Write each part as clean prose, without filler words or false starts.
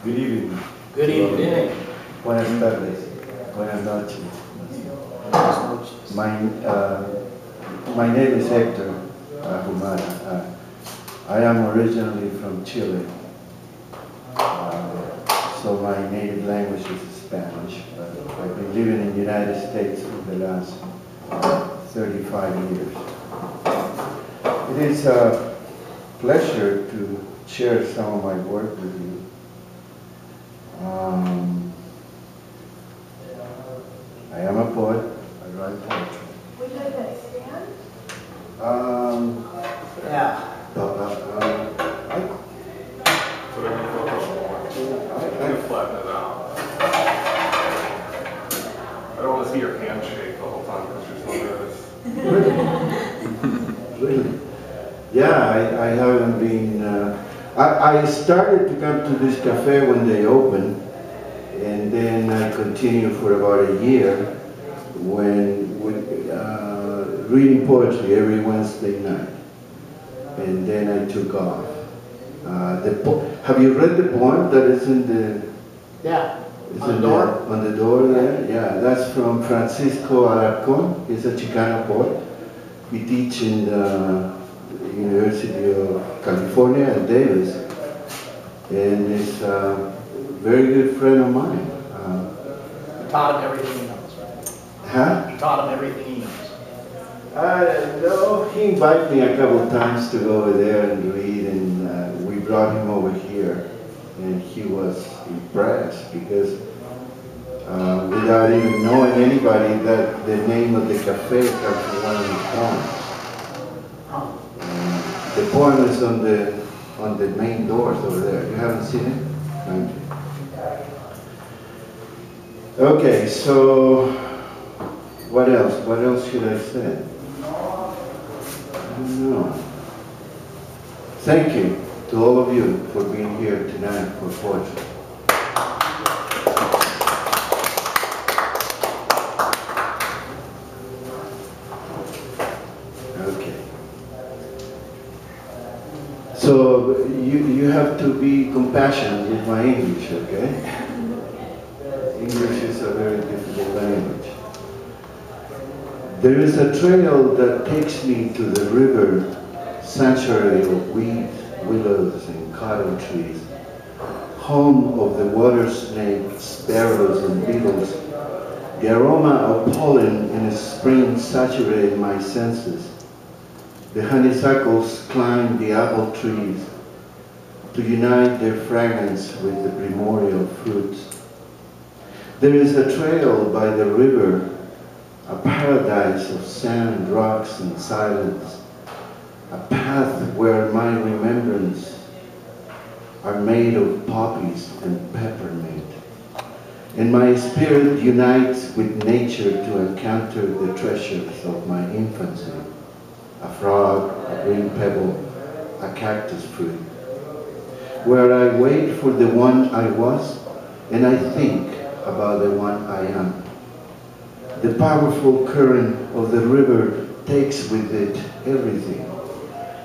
Good evening. Good evening. Buenas tardes. Buenas noches. My name is Hector Humara. I am originally from Chile. So my native language is Spanish. I've been living in the United States for the last 35 years. It is a pleasure to share some of my work with you. I am a poet. I write poetry. Would you like that stand? Yeah. Flatten it out. I don't want to see your handshake the whole time because you're so nervous. Really? Yeah, I haven't been. I started to come to this cafe when they opened, and then I continued for about a year when reading poetry every Wednesday night, and then I took off. Have you read the poem that is in the? Yeah. On the door? On the door there? Yeah, that's from Francisco Alarcón. He's a Chicano poet. He teaches in the University of California at Davis. And is a very good friend of mine. You taught him everything he knows, right? Huh? You taught him everything he knows. No, he invited me a couple of times to go over there and read, and we brought him over here. And he was impressed because without even knowing anybody, that the name of the cafe comes from one of his poems. The poem is on the main doors over there. You haven't seen it? Thank you. Okay, so what else? What else should I say? I don't know. Thank you to all of you for being here tonight for poetry. Okay. So you have to be compassionate with my English, okay? English is a very difficult language. There is a trail that takes me to the river sanctuary of weeds, willows, and cotton trees, home of the water snake, sparrows, and beetles. The aroma of pollen in the spring saturated my senses. The honeysuckles climb the apple trees to unite their fragrance with the primordial fruits. There is a trail by the river, a paradise of sand, rocks, and silence, a path where my remembrance are made of poppies and peppermint. And my spirit unites with nature to encounter the treasures of my infancy, a frog, a green pebble, a cactus fruit, where I wait for the one I was, and I think about the one I am. The powerful current of the river takes with it everything.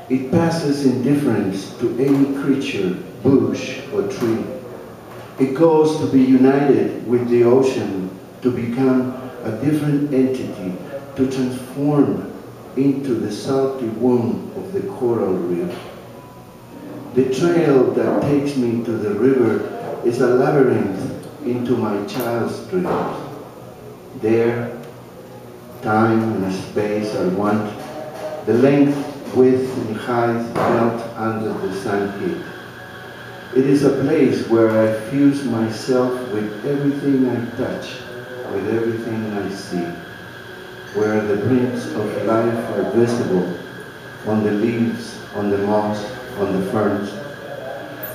It passes indifference to any creature, bush, or tree. It goes to be united with the ocean, to become a different entity, to transform into the salty womb of the coral reef. The trail that takes me to the river is a labyrinth into my child's dreams. There, time and space are one. The length, width, and height melt under the sun heat. It is a place where I fuse myself with everything I touch, with everything I see, where the prints of life are visible on the leaves, on the moss, on the ferns.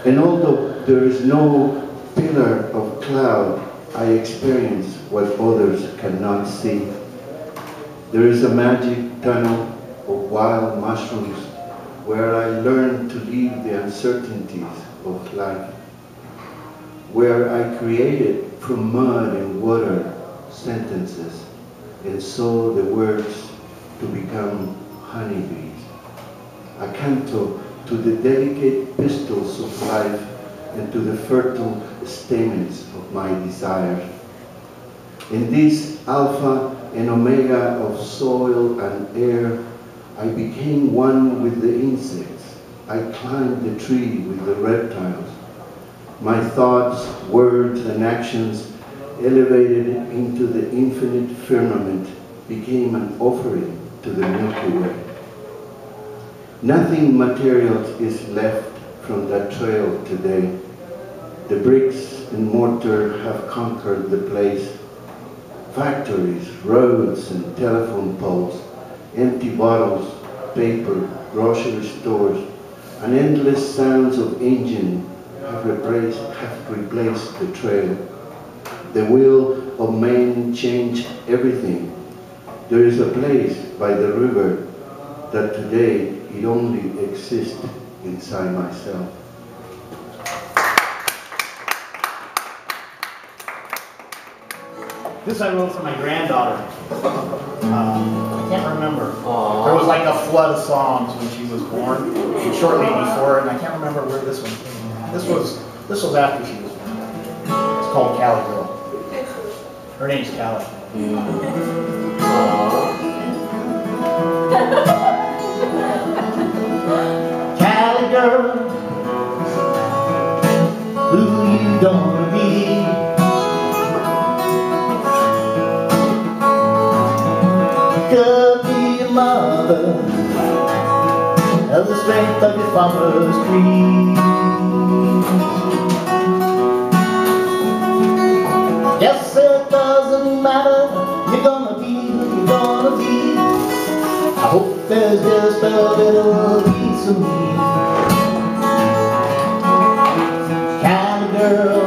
And although there is no pillar of cloud, I experience what others cannot see. There is a magic tunnel of wild mushrooms where I learn to leave the uncertainties of life, where I created from mud and water sentences and sow the words to become honeybees. A canto to the delicate pistils of life and to the fertile stamens of my desires. In this alpha and omega of soil and air, I became one with the insects. I climbed the tree with the reptiles. My thoughts, words, and actions elevated into the infinite firmament became an offering to the Milky Way. Nothing material is left from that trail today. The bricks and mortar have conquered the place. Factories, roads, and telephone poles, empty bottles, paper, grocery stores, and endless sounds of engine have replaced the trail. The will of man changed everything. There is a place by the river that today it only exists inside myself. This I wrote for my granddaughter. I can't remember. There was like a flood of songs when she was born, shortly before, and I can't remember where this one came from. This was after she was born. It's called Cali Girl. Her name's Cali. Cali girl, who you gonna be? Could be a mother of the strength of your father's creed. Yes, it doesn't matter, you're gonna be who you're gonna be. I hope there's just a little piece of me. Cali girl,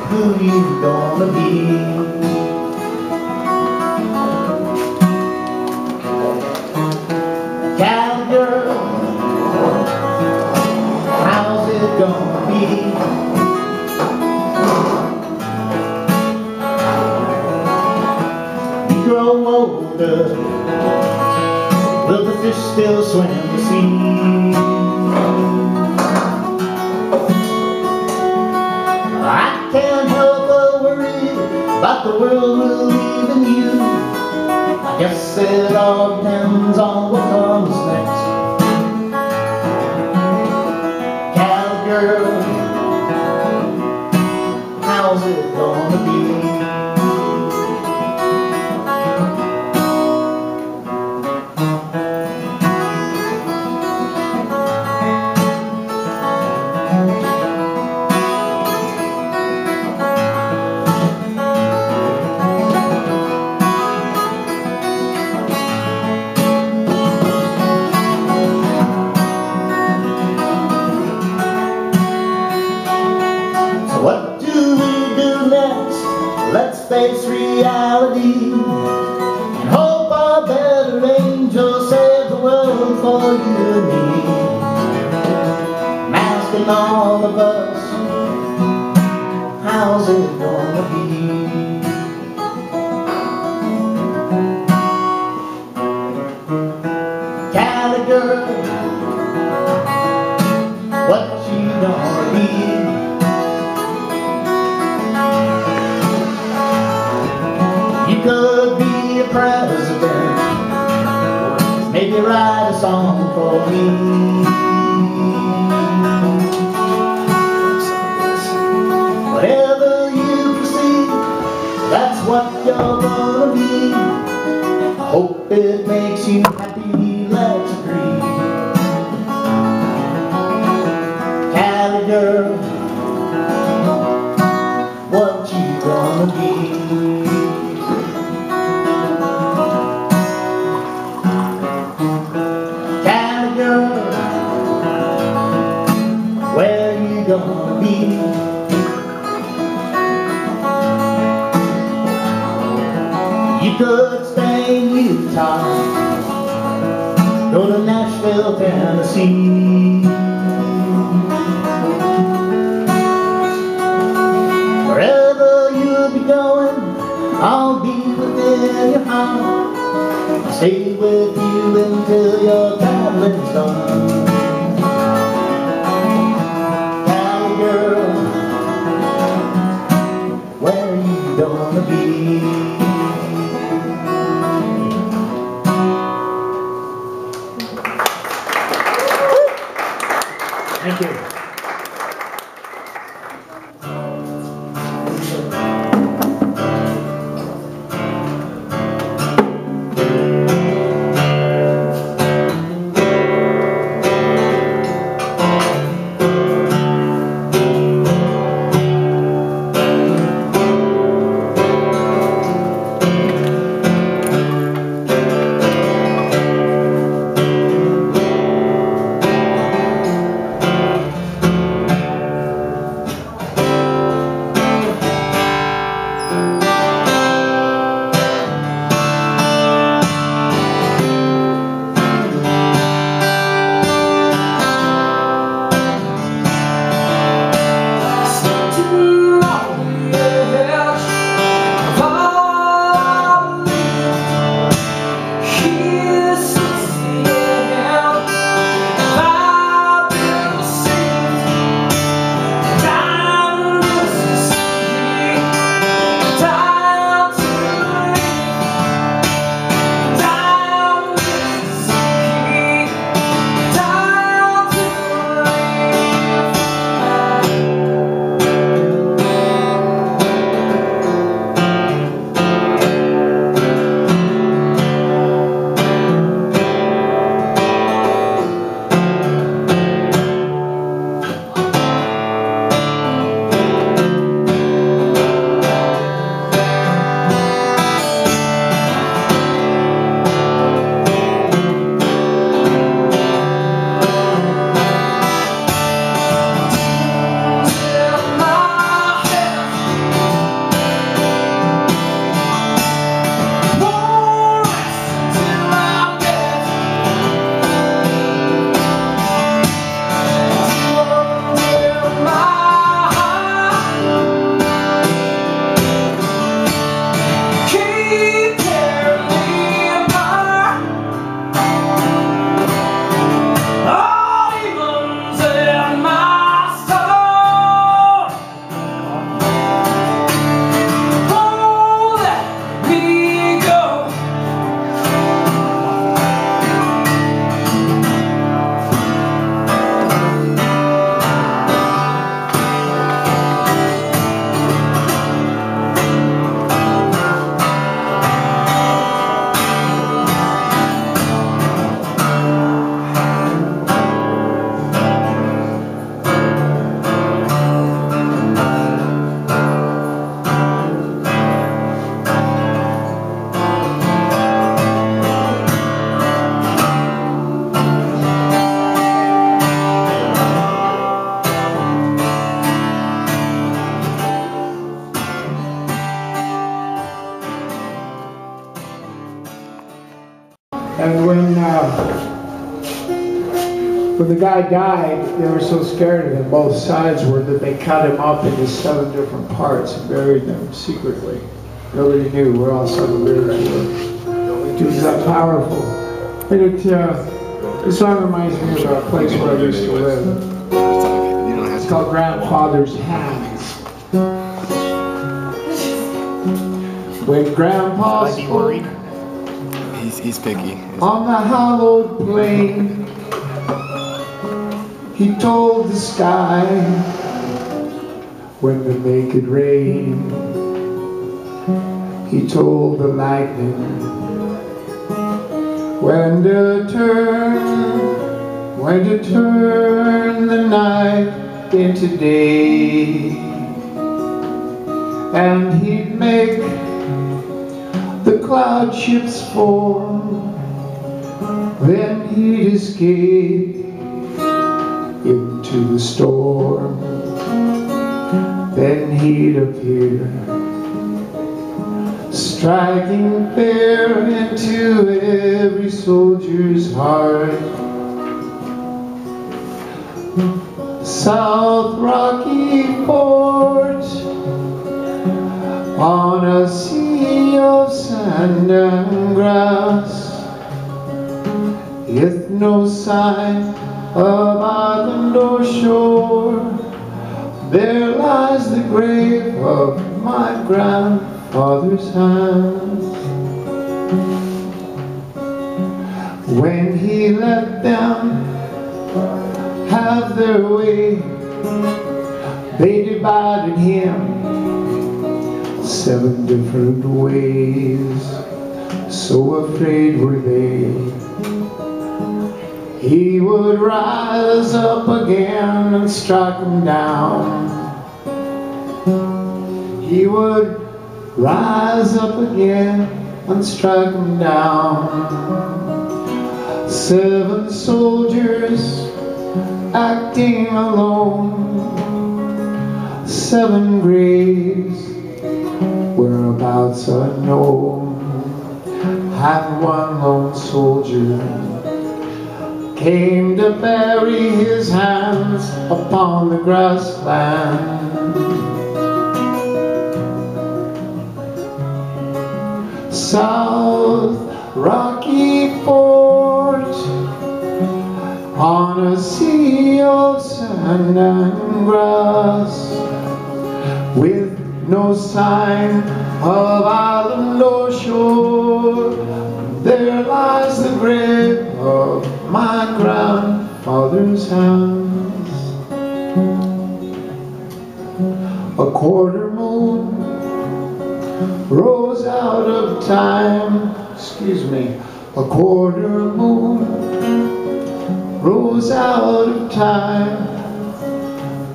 who you gonna be? Cali girl, how's it gonna be? You grow older, will the fish still swim the sea? I can't help but worry about the world we're leaving you. I guess it all depends on what comes next. Cali girl, how's it gonna be? What do we do next? Let's face reality and hope our better angels save the world for you and me. Masking all of us, how's it gonna be? Cali girl, what you gonna be? You could be a president, maybe write a song for me. Whatever you perceive, that's what you're gonna be. I hope it makes you happy, let's agree. Cali girl, what you gonna be? Where you gonna be? You could stay in Utah, go to Nashville, Tennessee. Wherever you'll be going, I'll be within your heart. I'll stay with you until your traveling's done. be. Thank you. And when the guy died, they were so scared of him, both sides were, that they cut him up into 7 different parts and buried them secretly. Nobody knew where all 7 ribs were. It was that powerful. And this song reminds me of a place where I used to live. It's called Grandfather's Hands. When Grandpa's worried. He's picky. On the hallowed plain, he told the sky when to make it rain. He told the lightning when to turn the night into day. And he'd make the cloud ships form, then he'd escape into the storm. Then he'd appear, striking fear into every soldier's heart. South Rocky Fort, on a sea of sand and grass, with no sign of island or shore, there lies the grave of my grandfather. Father's hands. When he let them have their way, they divided him 7 different ways. So afraid were they. He would rise up again and strike them down. He would rise up again and strike them down. 7 soldiers acting alone. 7 graves, whereabouts unknown. And 1 lone soldier came to bury his hands upon the grassland. South Rocky Fort, on a sea of sand and grass, with no sign of island or shore, there lies the grave of my grandfather's hands. A quarter moon rose out of time, a quarter moon rose out of time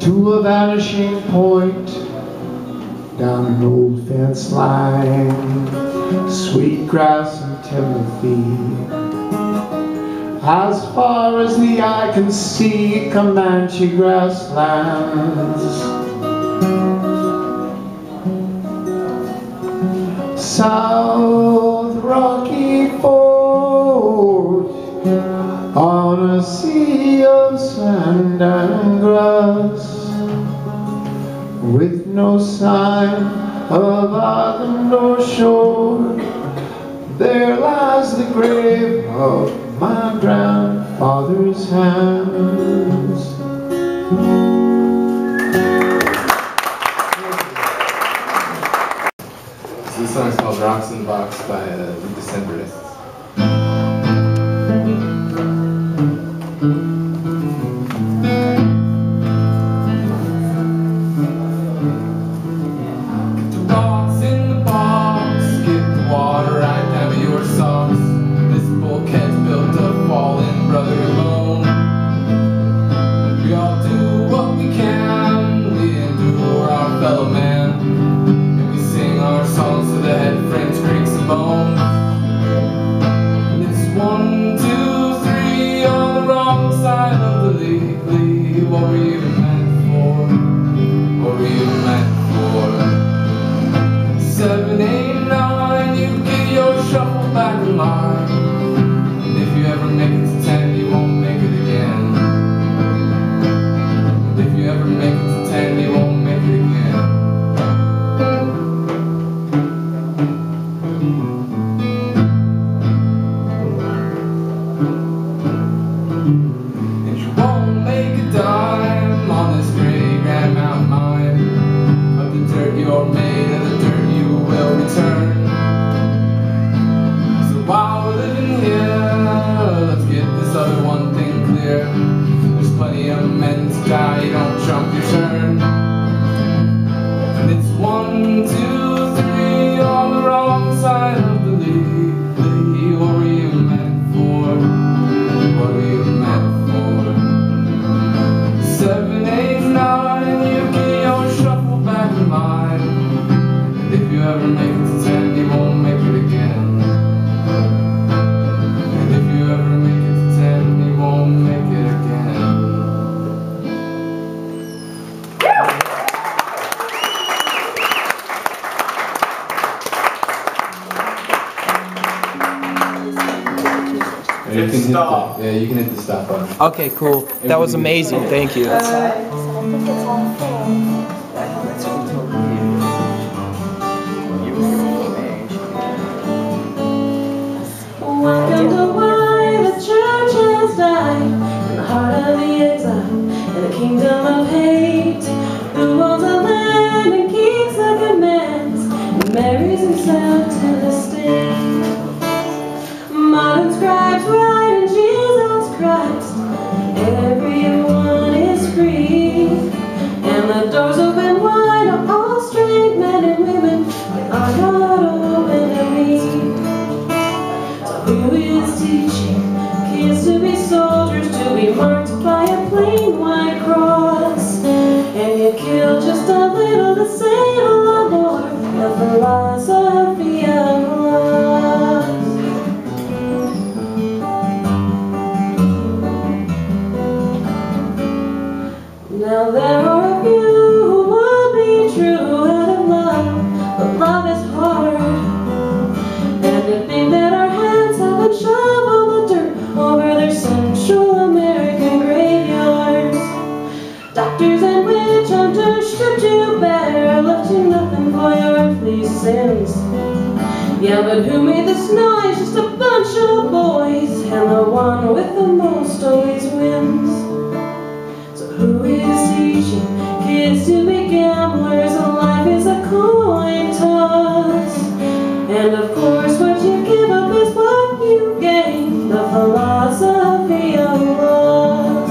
to a vanishing point down an old fence line. Sweet grass and timothy, as far as the eye can see, Comanche grasslands. South Rocky Fort, on a sea of sand and grass, with no sign of island or shore, there lies the grave of my grandfather's hands. So this song is called Rocks in the Box by the Decemberists. You can stop. Yeah, you can hit the stop button. Okay, cool. That was amazing. Thank you. Wonder why the church has died in the heart of the exile, in the kingdom of hate. Who owns the land and keeps the commands? Mary who is teaching kids to be soldiers, to be marked by a plain white cross? And you kill just a little to say a lot more, the philosophy of loss. Now there are a few who would be true out of love, but love is hard. And to think that our hands haven't shoveled the dirt over their Central American graveyards. Doctors and witch hunters stripped you bare, left you nothing for your earthly sins. Yeah, but who made this noise? Just a bunch of boys, and the one with the most always wins. So who is teaching kids to be gamblers? And life is a coin toss. And of course what you give up is what you gain, the philosophy of loss.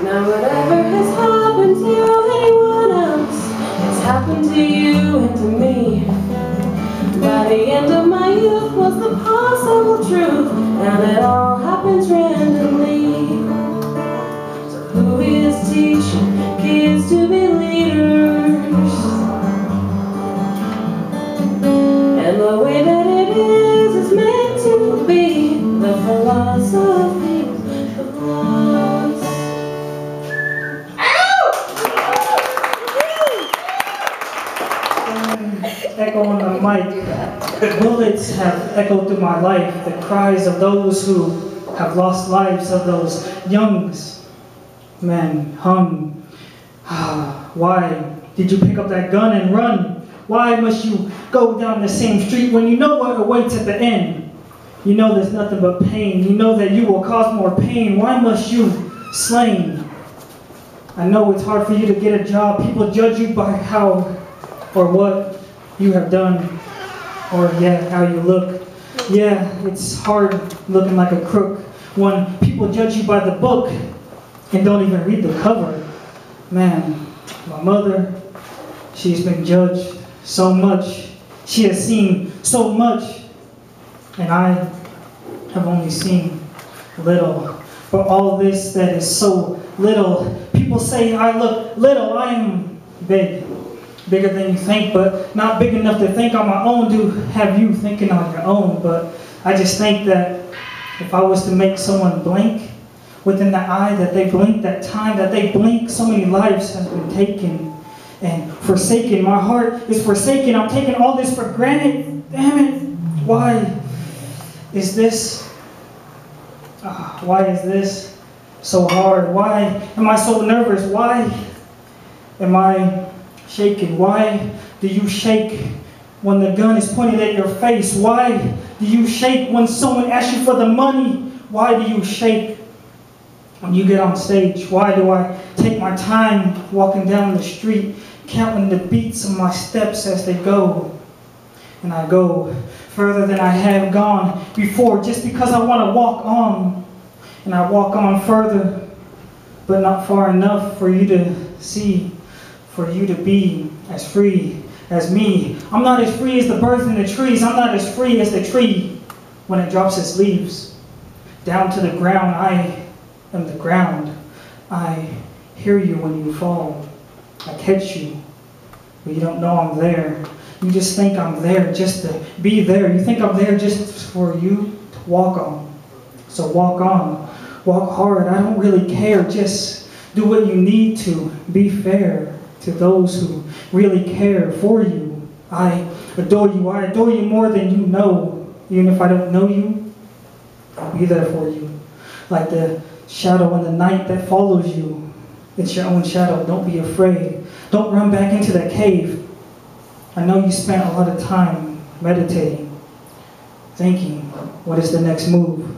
Now whatever has happened to anyone else, it's happened to you and to me. By the end of my youth was the possible truth, and it all happens randomly. So who is teaching kids to be leaders? And the way that it is meant to be, the philosophy of loss. Echo on the mic. Bullets have echoed through my life, the cries of those who have lost lives, of those young men hung. Why did you pick up that gun and run? Why must you go down the same street when you know what awaits at the end? You know there's nothing but pain. You know that you will cause more pain. Why must you slain? I know it's hard for you to get a job. People judge you by how or what you have done, or how you look. Yeah, it's hard looking like a crook when people judge you by the book and don't even read the cover. Man, my mother, she's been judged so much. She has seen so much, and I have only seen little. For all this that is so little, people say I look little. I am big. Bigger than you think, but not big enough to think on my own to have you thinking on your own. But I just think that if I was to make someone blink within the eye that they blink, that time that they blink, so many lives has been taken and forsaken. My heart is forsaken. I'm taking all this for granted. Damn it. Why is this? Why is this so hard? Why am I so nervous? Why am I shaken? Why do you shake when the gun is pointed at your face? Why do you shake when someone asks you for the money? Why do you shake when you get on stage? Why do I take my time walking down the street, counting the beats of my steps as they go? And I go further than I have gone before, just because I want to walk on. And I walk on further, but not far enough for you to see, for you to be as free as me. I'm not as free as the birds in the trees. I'm not as free as the tree when it drops its leaves down to the ground. I am the ground. I hear you when you fall. I catch you, but you don't know I'm there. You just think I'm there just to be there. You think I'm there just for you to walk on. So walk on. Walk hard. I don't really care. Just do what you need to. Be fair to those who really care for you. I adore you. I adore you more than you know. Even if I don't know you, I'll be there for you. Like the shadow in the night that follows you. It's your own shadow. Don't be afraid. Don't run back into that cave. I know you spent a lot of time meditating, thinking, what is the next move?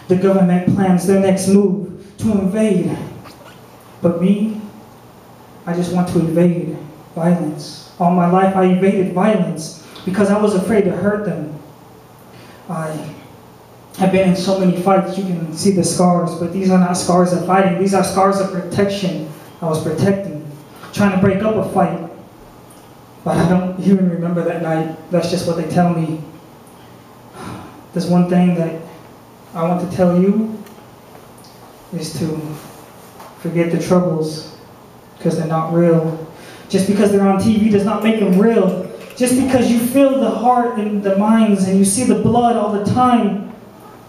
The government plans their next move to invade. But me, I just want to evade violence. All my life I evaded violence because I was afraid to hurt them. I have been in so many fights, you can see the scars, but these are not scars of fighting. These are scars of protection. I was protecting, trying to break up a fight. but I don't even remember that night. That's just what they tell me. There's one thing that I want to tell you is to forget the troubles because they're not real. Just because they're on TV does not make them real. Just because you feel the heart and the minds and you see the blood all the time,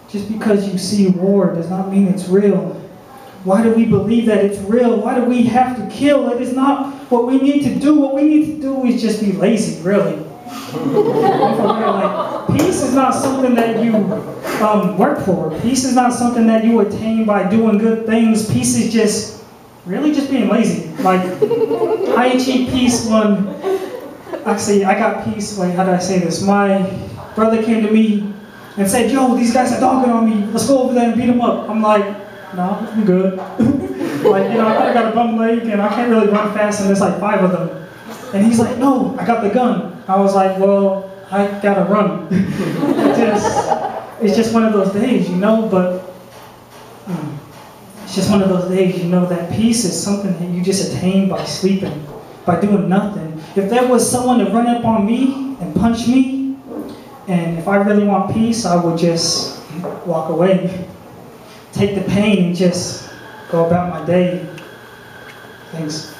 just because you see war does not mean it's real. Why do we believe that it's real? Why do we have to kill? It is not what we need to do. What we need to do is just be lazy, really. Like, peace is not something that you work for. Peace is not something that you attain by doing good things. Peace is just, really just being lazy. Like, I achieved peace when, actually, I got peace, like, how do I say this? My brother came to me and said, yo, these guys are dogging on me. Let's go over there and beat them up. I'm like, no, I'm good. Like, you know, I got a bum leg and I can't really run fast and there's like 5 of them. And he's like, no, I got the gun. I was like, well, I gotta run. It's just one of those days, you know, but it's just one of those days, you know, that peace is something that you just attain by sleeping, by doing nothing. If there was someone to run up on me and punch me, and if I really want peace, I would just walk away. Take the pain and just go about my day. Thanks.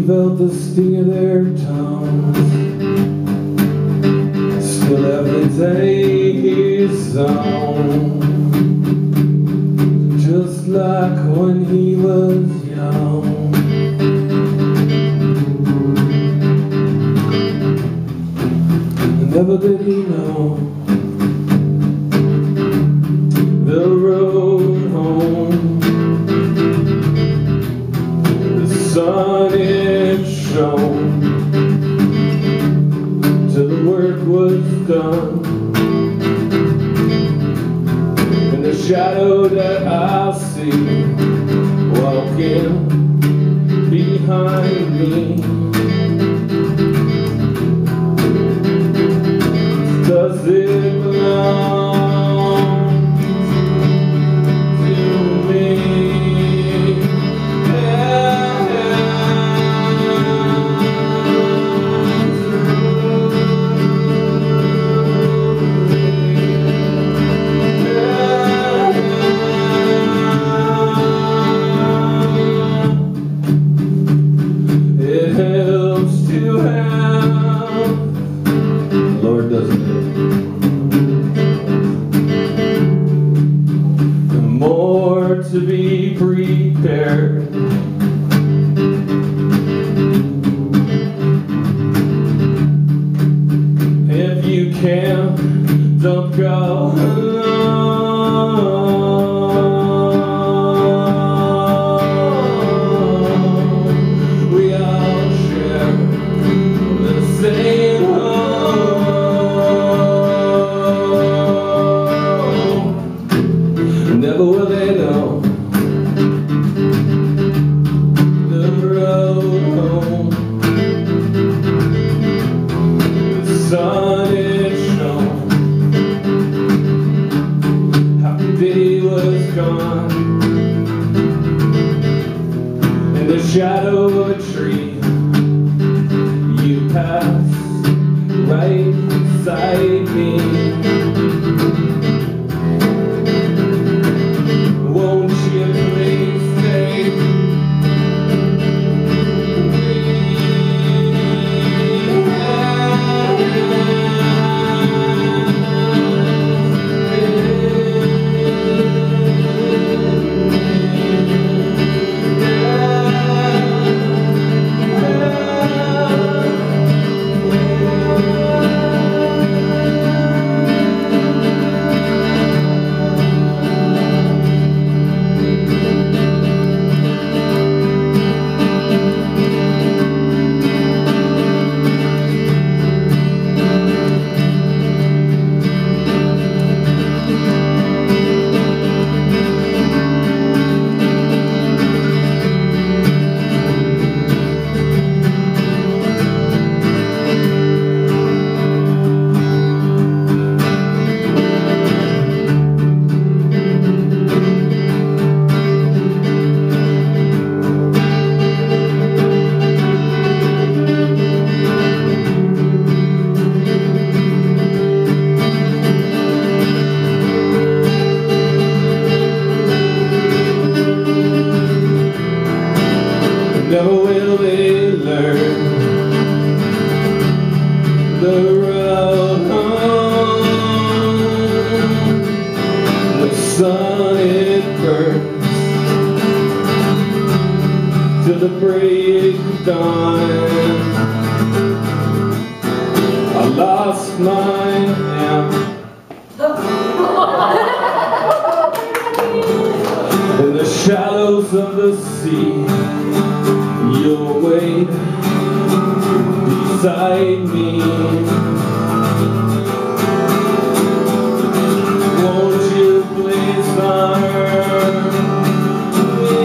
Felt the sting of their tongues. Still every day he's on, just like when he was young. Never did he know the road home. The sun it shone till the work was done, and the shadow that I see walking behind me, does it belong to me? It helps to have, Lord, doesn't it? The more to be prepared. If you can, don't go alone. We all share the same home. Never will they know the road home. The sun is shone, happy day was gone, in the shadow of a tree you passed right beside me. Won't you please stay? the road home. The sun it burns till the break of dawn. I lost my hand in the shallows of the sea. You'll wait beside me. Won't you please learn me?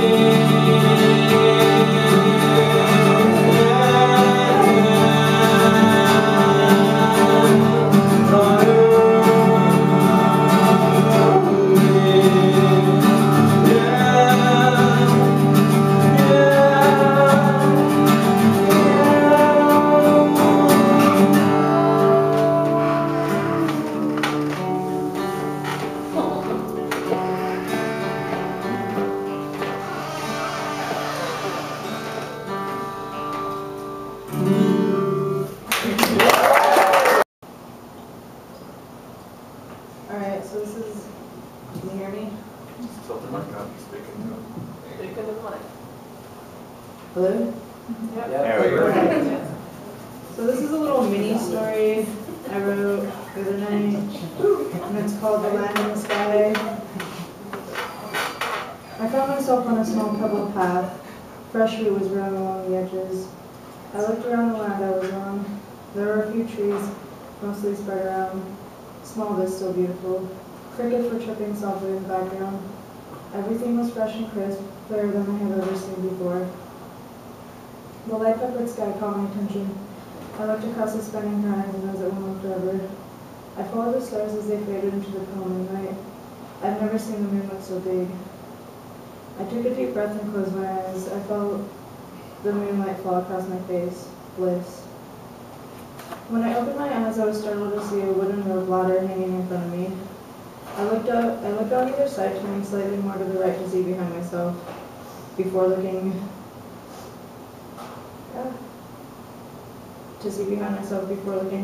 Alright, so this is, can you hear me? Tilt the mic up, speaking to him. Hello? There we go. So this is a little mini story I wrote the other night, and it's called The Land in the Sky. I found myself on a small pebbled path. Fresh fruit was growing along the edges. I looked around the land I was on. There were a few trees, mostly spread around. Small but still beautiful. Crickets were chirping softly in the background. Everything was fresh and crisp, clearer than I had ever seen before. The light peppered sky caught my attention. I looked across the spanning horizon as it went on forever. I followed the stars as they faded into the pale moonlight. I've never seen the moon look so big. I took a deep breath and closed my eyes. I felt the moonlight fall across my face. Bliss. When I opened my eyes, I was startled to see a wooden rope ladder hanging in front of me. I looked on either side, turning slightly more to the right to see behind myself, before looking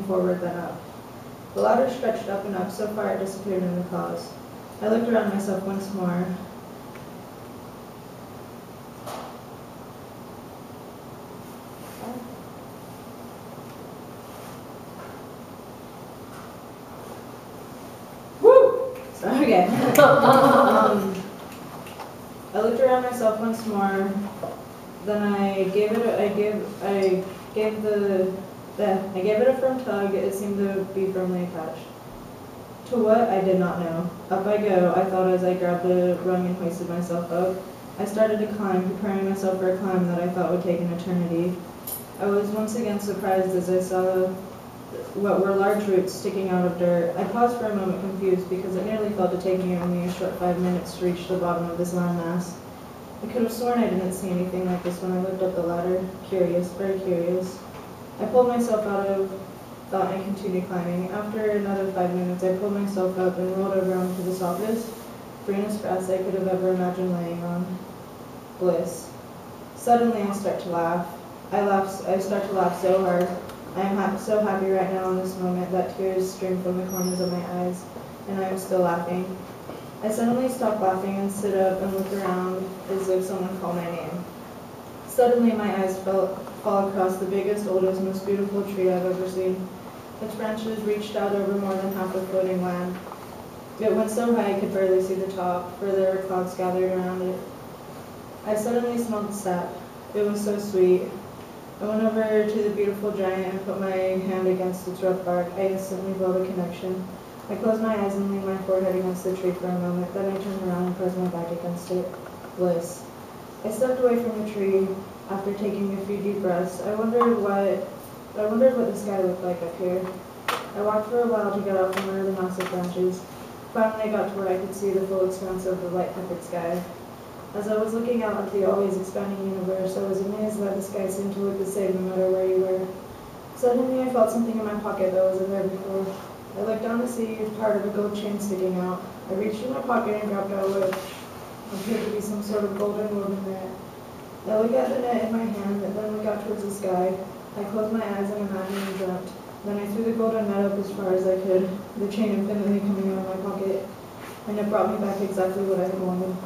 forward then up. The ladder stretched up and up, so far it disappeared in the clouds. I looked around myself once more. Okay. I looked around myself once more. Then I gave it a firm tug. It seemed to be firmly attached. To what? I did not know. Up I go, I thought as I grabbed the rung and hoisted myself up. I started to climb, preparing myself for a climb that I thought would take an eternity. I was once again surprised as I saw what were large roots sticking out of dirt. I paused for a moment confused because it nearly felt to take me only a short 5 minutes to reach the bottom of this landmass. I could have sworn I didn't see anything like this when I looked up the ladder. Curious, very curious. I pulled myself out of thought and continued climbing. After another 5 minutes, I pulled myself up and rolled over onto the softest, greenest grass I could have ever imagined laying on. Bliss. Suddenly I start to laugh. I start to laugh so hard. I am so happy right now in this moment that tears stream from the corners of my eyes, and I am still laughing. I suddenly stop laughing and sit up and look around as if someone called my name. Suddenly my eyes fall across the biggest, oldest, most beautiful tree I've ever seen. Its branches reached out over more than half the floating land. It went so high I could barely see the top, for there were clouds gathered around it. I suddenly smelled sap. It was so sweet. I went over to the beautiful giant and put my hand against its rough bark. I instantly felt a connection. I closed my eyes and leaned my forehead against the tree for a moment, then I turned around and pressed my back against it. Bliss. I stepped away from the tree after taking a few deep breaths. I wondered what the sky looked like up here. I walked for a while to get out from under the massive branches. Finally I got to where I could see the full expanse of the light-peppered sky. As I was looking out at the always expanding universe, I was amazed that the sky seemed to look the same no matter where you were. Suddenly I felt something in my pocket that wasn't there before. I looked down to see part of a gold chain sticking out. I reached in my pocket and grabbed out what appeared to be some sort of golden woven net. I looked at the net in my hand and then looked out towards the sky. I closed my eyes and imagined and dreamt. Then I threw the golden net up as far as I could, the chain infinitely coming out of my pocket, and it brought me back exactly what I had wanted.